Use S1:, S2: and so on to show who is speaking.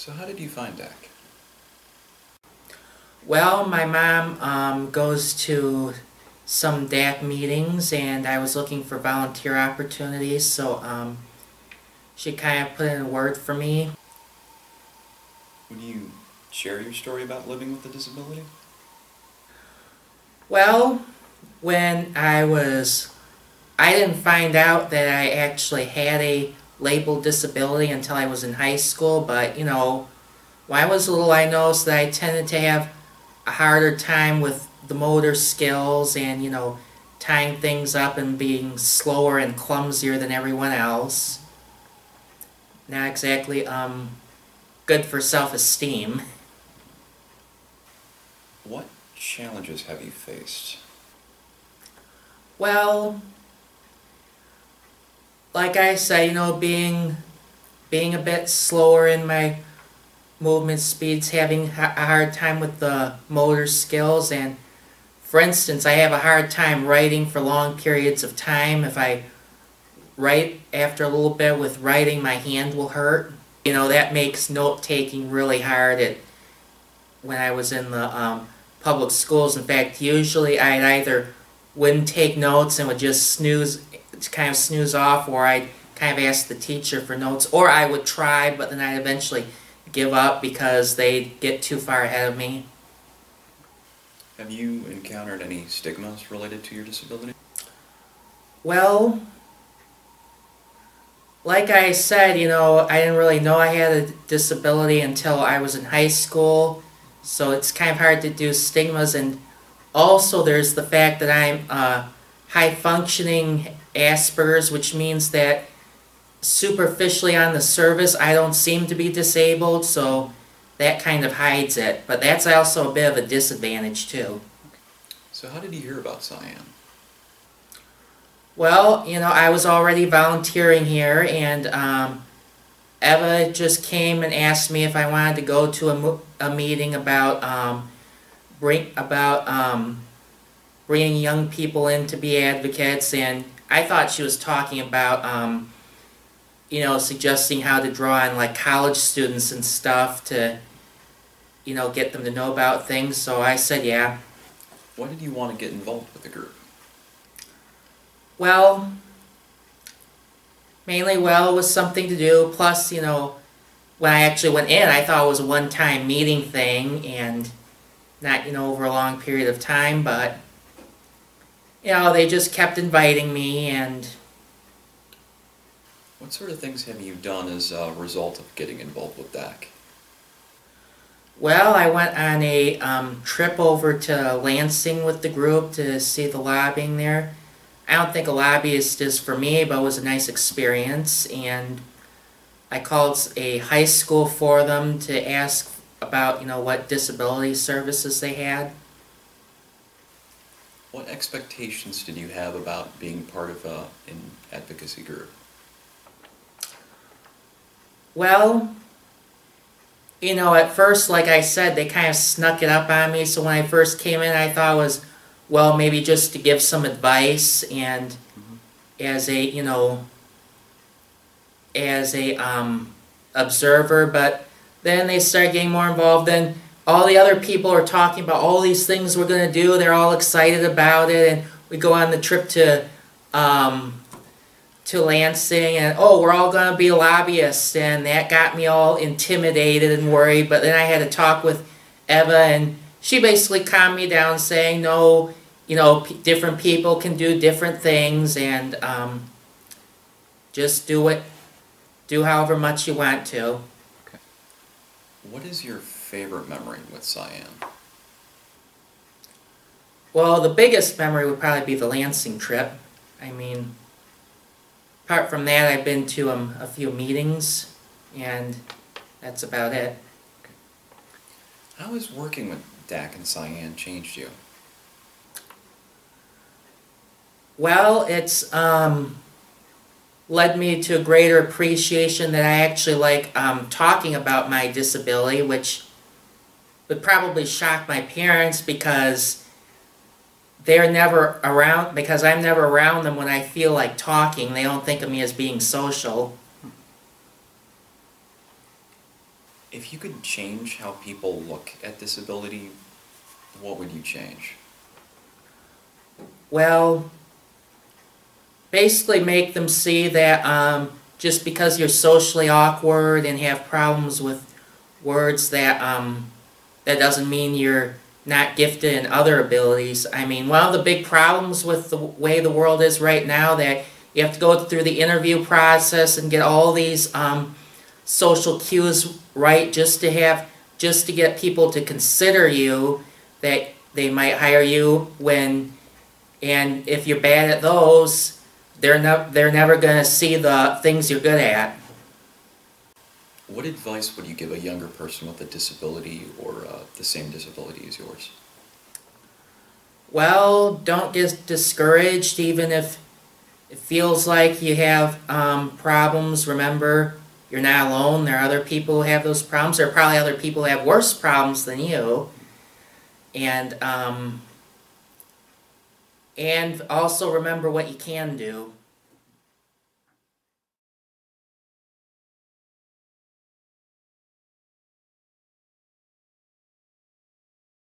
S1: So how did you find DAC?
S2: Well, my mom goes to some DAC meetings, and I was looking for volunteer opportunities, so she kind of put in a word for me.
S1: Would you share your story about living with a disability?
S2: Well, when I didn't find out that I actually had a labeled disability until I was in high school, but when I was little, I noticed that I tended to have a harder time with the motor skills and, tying things up and being slower and clumsier than everyone else. Not exactly good for self-esteem.
S1: What challenges have you faced?
S2: Well, like I said, being a bit slower in my movement speeds, having a hard time with the motor skills, and for instance, I have a hard time writing for long periods of time. If I write after a little bit with writing, my hand will hurt. That makes note-taking really hard when I was in the public schools. In fact, usually I'd either wouldn't take notes and would just kind of snooze off, or I'd kind of ask the teacher for notes, or I would try, but then I'd eventually give up because they'd get too far ahead of me.
S1: Have you encountered any stigmas related to your disability?
S2: Well, like I said, I didn't really know I had a disability until I was in high school, so it's kind of hard to do stigmas. And also there's the fact that I'm high-functioning Asperger's, which means that superficially on the surface I don't seem to be disabled, so that kind of hides it. But that's also a bit of a disadvantage too.
S1: So how did you hear about CYAN?
S2: Well, I was already volunteering here, and Eva just came and asked me if I wanted to go to a meeting about bringing young people in to be advocates, and I thought she was talking about suggesting how to draw on like college students and stuff to get them to know about things. So I said yeah.
S1: Why did you want to get involved with the group?
S2: Well, mainly, it was something to do. Plus, when I actually went in, I thought it was a one-time meeting thing and not, over a long period of time. But, they just kept inviting me. And
S1: what sort of things have you done as a result of getting involved with DAC?
S2: Well, I went on a trip over to Lansing with the group to see the lobbying there. I don't think a lobbyist is for me, but it was a nice experience, and I called a high school for them to ask about, what disability services they had.
S1: What expectations did you have about being part of an advocacy group?
S2: Well, at first, like I said, they kind of snuck it up on me, so when I first came in, I thought it was, well, maybe just to give some advice and as a, observer. But then they started getting more involved. Then all the other people are talking about all these things we're going to do. They're all excited about it. And we go on the trip to Lansing, and we're all going to be lobbyists. And that got me all intimidated and worried. But then I had to talk with Eva, and she basically calmed me down, saying, no, different people can do different things, and just do however much you want to.
S1: Okay. What is your favorite memory with CYAN?
S2: Well, the biggest memory would probably be the Lansing trip. I mean, apart from that, I've been to a few meetings, and that's about it.
S1: Okay. How has working with DAC and CYAN changed you?
S2: Well, it's led me to a greater appreciation that I actually like talking about my disability, which would probably shock my parents because they're never around, because I'm never around them when I feel like talking. They don't think of me as being social.
S1: If you could change how people look at disability, what would you change?
S2: Well, basically make them see that just because you're socially awkward and have problems with words that doesn't mean you're not gifted in other abilities. I mean, one of the big problems with the way the world is right now, that you have to go through the interview process and get all these social cues right just to get people to consider you, that they might hire you when, and if you're bad at those, they're never going to see the things you're good at.
S1: What advice would you give a younger person with a disability or the same disability as yours?
S2: Well, don't get discouraged even if it feels like you have problems. Remember, you're not alone. There are other people who have those problems. There are probably other people who have worse problems than you. And also remember what you can do.